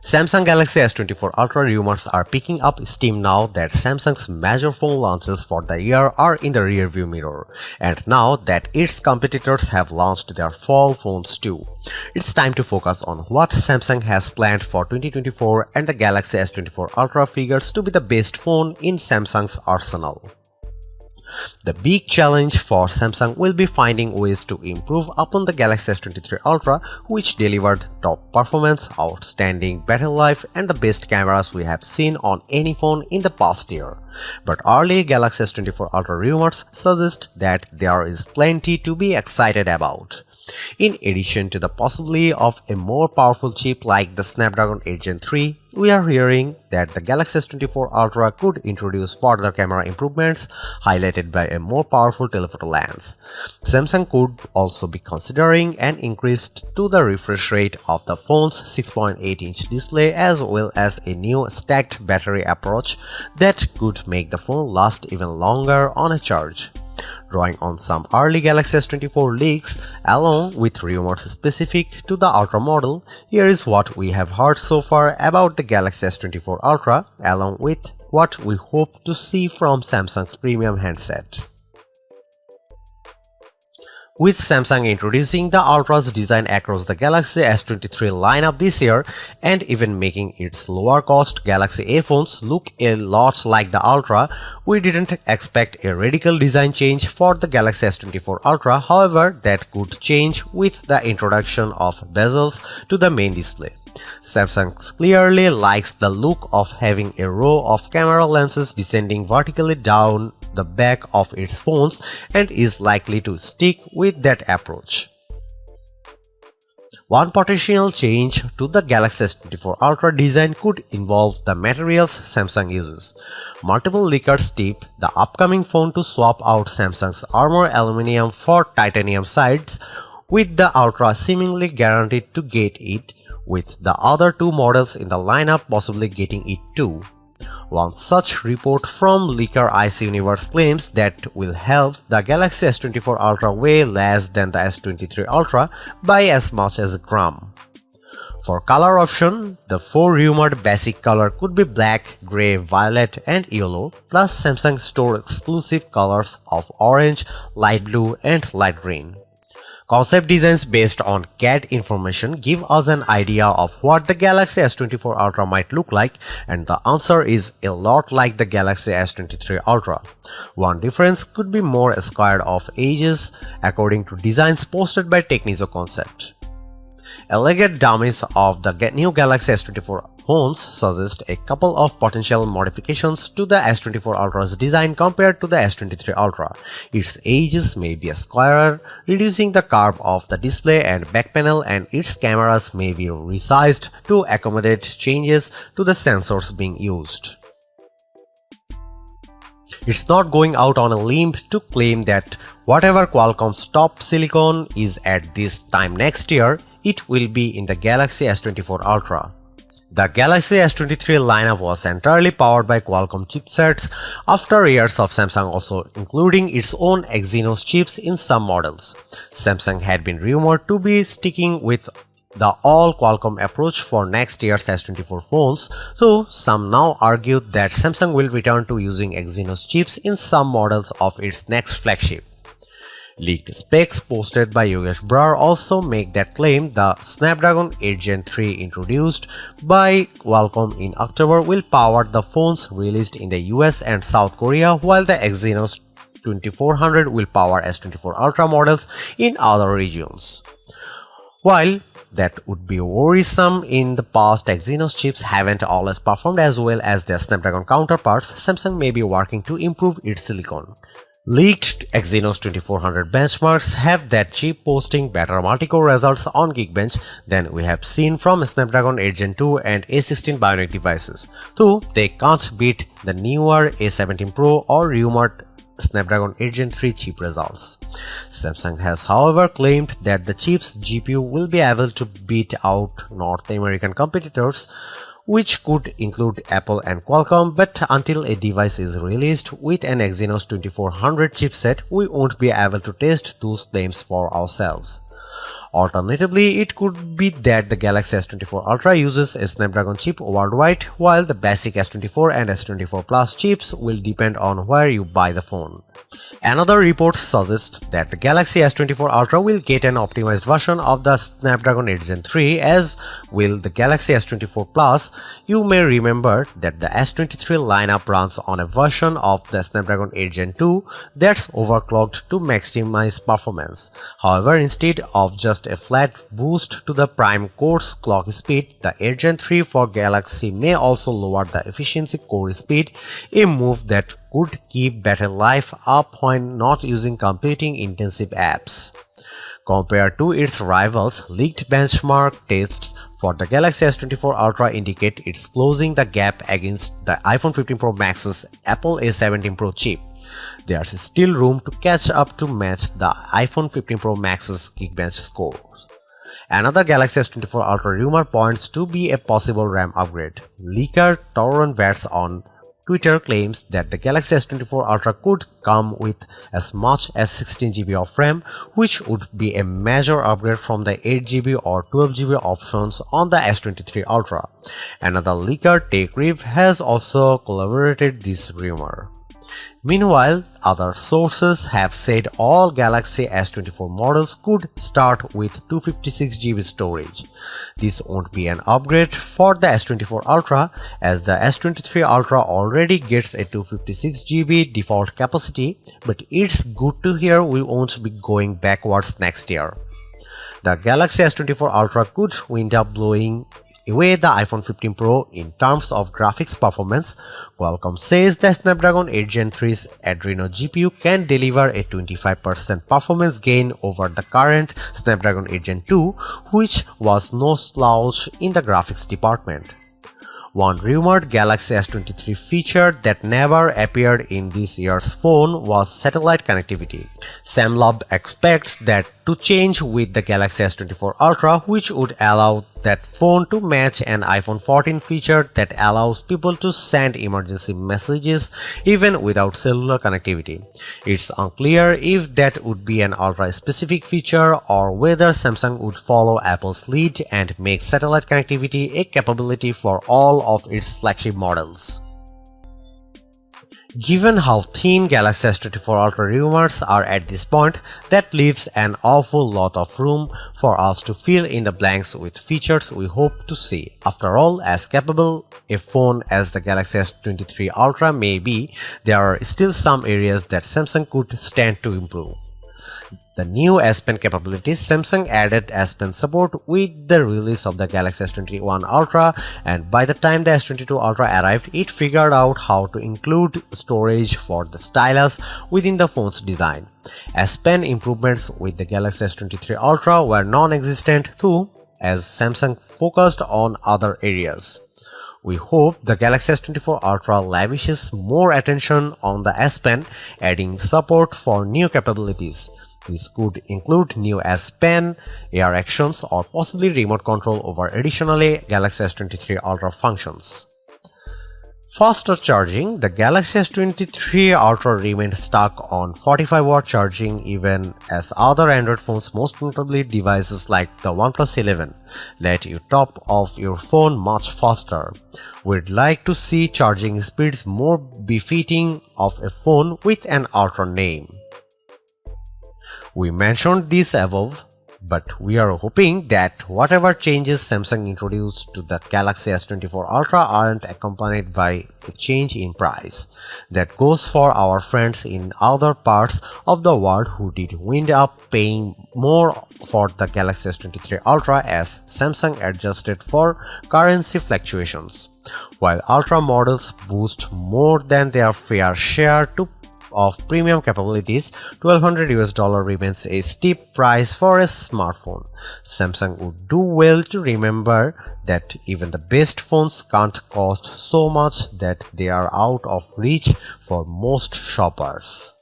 Samsung Galaxy S24 Ultra rumors are picking up steam now that Samsung's major phone launches for the year are in the rearview mirror, and now that its competitors have launched their fall phones too. It's time to focus on what Samsung has planned for 2024, and the Galaxy S24 Ultra figures to be the best phone in Samsung's arsenal. The big challenge for Samsung will be finding ways to improve upon the Galaxy S23 Ultra, which delivered top performance, outstanding battery life, and the best cameras we have seen on any phone in the past year. But early Galaxy S24 Ultra rumors suggest that there is plenty to be excited about. In addition to the possibility of a more powerful chip like the Snapdragon 8 Gen 3, we are hearing that the Galaxy S24 Ultra could introduce further camera improvements, highlighted by a more powerful telephoto lens. Samsung could also be considering an increase to the refresh rate of the phone's 6.8-inch display, as well as a new stacked battery approach that could make the phone last even longer on a charge. Drawing on some early Galaxy S24 leaks, along with rumors specific to the Ultra model, here is what we have heard so far about the Galaxy S24 Ultra, along with what we hope to see from Samsung's premium handset. With Samsung introducing the Ultra's design across the Galaxy S23 lineup this year, and even making its lower-cost Galaxy A phones look a lot like the Ultra, we didn't expect a radical design change for the Galaxy S24 Ultra. However, that could change with the introduction of bezels to the main display. Samsung clearly likes the look of having a row of camera lenses descending vertically down the back of its phones, and is likely to stick with that approach. One potential change to the Galaxy S24 Ultra design could involve the materials Samsung uses. Multiple leakers tip the upcoming phone to swap out Samsung's Armor aluminum for titanium sides, with the Ultra seemingly guaranteed to get it, with the other two models in the lineup possibly getting it too. One such report from leaker Ice Universe claims that will help the Galaxy S24 Ultra weigh less than the S23 Ultra by as much as a gram. For color option, the four rumored basic color could be black, grey, violet, and yellow, plus Samsung store exclusive colors of orange, light blue, and light green. Concept designs based on CAD information give us an idea of what the Galaxy S24 Ultra might look like, and the answer is a lot like the Galaxy S23 Ultra. One difference could be more squared off edges, according to designs posted by Technizo Concept. Alleged dummies of the new Galaxy S24 phones suggest a couple of potential modifications to the S24 Ultra's design compared to the S23 Ultra. Its edges may be squarer, reducing the curve of the display and back panel, and its cameras may be resized to accommodate changes to the sensors being used. It's not going out on a limb to claim that whatever Qualcomm's top silicon is at this time next year, it will be in the Galaxy S24 Ultra. The Galaxy S23 lineup was entirely powered by Qualcomm chipsets after years of Samsung also including its own Exynos chips in some models. Samsung had been rumored to be sticking with the all-Qualcomm approach for next year's S24 phones, so some now argue that Samsung will return to using Exynos chips in some models of its next flagship. Leaked specs posted by Yogesh Brar also make that claim. The Snapdragon 8 Gen 3 introduced by Qualcomm in October will power the phones released in the US and South Korea, while the Exynos 2400 will power S24 Ultra models in other regions. While that would be worrisome, in the past Exynos chips haven't always performed as well as their Snapdragon counterparts. Samsung may be working to improve its silicon. Leaked Exynos 2400 benchmarks have that chip posting better multi-core results on Geekbench than we have seen from Snapdragon 8 Gen 2 and A16 Bionic devices, though they can't beat the newer A17 Pro or rumored Snapdragon 8 Gen 3 chip results. Samsung has however claimed that the chip's GPU will be able to beat out North American competitors, which could include Apple and Qualcomm, but until a device is released with an Exynos 2400 chipset, we won't be able to test those claims for ourselves. Alternatively, it could be that the Galaxy S24 Ultra uses a Snapdragon chip worldwide, while the basic S24 and S24 Plus chips will depend on where you buy the phone. Another report suggests that the Galaxy S24 Ultra will get an optimized version of the Snapdragon 8 Gen 3, as will the Galaxy S24 Plus. You may remember that the S23 lineup runs on a version of the Snapdragon 8 Gen 2 that's overclocked to maximize performance. However, instead of just a flat boost to the prime core's clock speed, the 8 Gen 3 for Galaxy may also lower the efficiency core speed, a move that could keep battery life up when not using computing-intensive apps. Compared to its rivals, leaked benchmark tests for the Galaxy S24 Ultra indicate it's closing the gap against the iPhone 15 Pro Max's Apple A17 Pro chip. There's still room to catch up to match the iPhone 15 Pro Max's Geekbench scores. Another Galaxy S24 Ultra rumor points to be a possible RAM upgrade. Leaker Tauron Bats on Twitter claims that the Galaxy S24 Ultra could come with as much as 16GB of RAM, which would be a major upgrade from the 8GB or 12GB options on the S23 Ultra. Another leaker, TechRev, has also corroborated this rumor. Meanwhile, other sources have said all Galaxy S24 models could start with 256GB storage. This won't be an upgrade for the S24 Ultra, as the S23 Ultra already gets a 256GB default capacity, but it's good to hear we won't be going backwards next year. The Galaxy S24 Ultra could wind up blowing away the iPhone 15 Pro in terms of graphics performance. Qualcomm says the Snapdragon 8 Gen 3's Adreno GPU can deliver a 25% performance gain over the current Snapdragon 8 Gen 2, which was no slouch in the graphics department. One rumored Galaxy S23 feature that never appeared in this year's phone was satellite connectivity. Sam Love expects that to change with the Galaxy S24 Ultra, which would allow that phone to match an iPhone 14 feature that allows people to send emergency messages even without cellular connectivity. It's unclear if that would be an Ultra-specific feature or whether Samsung would follow Apple's lead and make satellite connectivity a capability for all of its flagship models. Given how thin Galaxy S24 Ultra rumors are at this point, that leaves an awful lot of room for us to fill in the blanks with features we hope to see. After all, as capable a phone as the Galaxy S23 Ultra may be, there are still some areas that Samsung could stand to improve. The new S Pen capabilities. Samsung added S Pen support with the release of the Galaxy S21 Ultra, and by the time the S22 Ultra arrived, it figured out how to include storage for the stylus within the phone's design. S Pen improvements with the Galaxy S23 Ultra were non-existent too, as Samsung focused on other areas. We hope the Galaxy S24 Ultra lavishes more attention on the S Pen, adding support for new capabilities. This could include new S Pen, AR actions, or possibly remote control over additionally Galaxy S23 Ultra functions. Faster charging. The Galaxy S23 Ultra remained stuck on 45-watt charging even as other Android phones, most notably devices like the OnePlus 11, let you top off your phone much faster. We'd like to see charging speeds more befitting of a phone with an Ultra name. We mentioned this above, but we are hoping that whatever changes Samsung introduced to the Galaxy S24 Ultra aren't accompanied by a change in price. That goes for our friends in other parts of the world who did wind up paying more for the Galaxy S23 Ultra as Samsung adjusted for currency fluctuations. While Ultra models boost more than their fair share of premium capabilities, $1,200 remains a steep price for a smartphone. Samsung would do well to remember that even the best phones can't cost so much that they are out of reach for most shoppers.